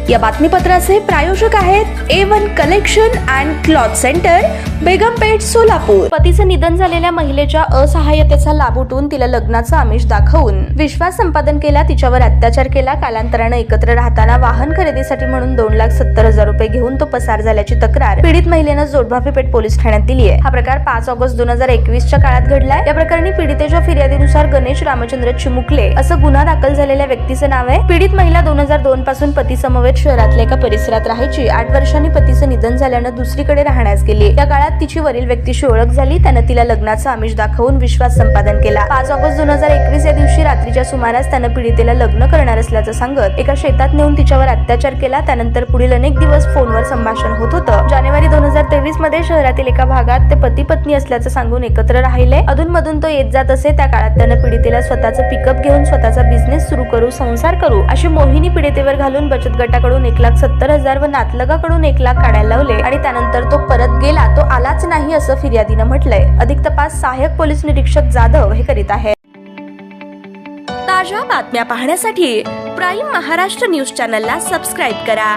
या बातमीपत्राचे प्रायोजक आहेत A1 collection and cloth centre, Begampeth, Solapur. पतीचं निधन झालेल्या महिलेच्या असहाय्यतेचा लाभ उठवून तिला लग्नाचं आमिष दाखवून विश्वास संपादन केला, तिच्यावर अत्याचार केला। कालांतराने एकत्र राहताना वाहन खरेदीसाठी म्हणून 2,70,000 रुपये घेऊन तो पसार झाल्याची तक्रार पीडित महिलेनं जोडभावी पेठ पोलीस ठाण्यात दिली आहे। हा प्रकार 5 ऑगस्ट 2021च्या काळात घडलाय। या प्रकरणी पीडितेच्या फिर्यादीनुसार गणेश रामचंद्र चिमुकले असं गुन्हा दाखल झालेल्या व्यक्तीचं नाव आहे। पीडित महिला 2002 पासून पती समवेत शहरातल्या एका परिसरात राहायची। 8 वर्षांनी पतीचं निधन झाल्यानं दुसरीकडे राहण्यास गेली। या काळात तिची वरील व्यक्तीशी ओळख झाली, त्यानं तिला लग्नाचं आमिष दाखवून विश्वास संपादन केला। 5 ऑगस्ट 2021 या दिवशी रात्रीच्या सुमारास त्यानं पीडितेला लग्न करणार असल्याचं सांगत एका शेतात नेऊन तिच्यावर अत्याचार केला। त्यानंतर पुढील अनेक दिवस फोनवर संभाषण होत होतं। जानेवारी 2023 मध्ये शहरातील एका भागात ते पती पत्नी असल्याचं सांगून एकत्र राहिले। अधूनमधून तो येत जात असे। त्या काळात त्यानं पीडितेला स्वतःचं पिकअप घेऊन स्वतःचा बिझनेस सुरू करू, संसार करू अशी मोहिनी पीडितेवर घालून बचत गटाकडून 1,70,000 व नातलगाकडून 1 लाख काढायला लावले आणि त्यानंतर तो परत गेला, तो आलाच नाही असं फिर्यादीनं म्हटलंय। अधिक तपास सहाय्यक पोलीस निरीक्षक जाधव हे करीत आहेत। ताज्या बातम्या पाहण्यासाठी प्राईम महाराष्ट्र न्यूज चॅनलला सबस्क्राईब करा।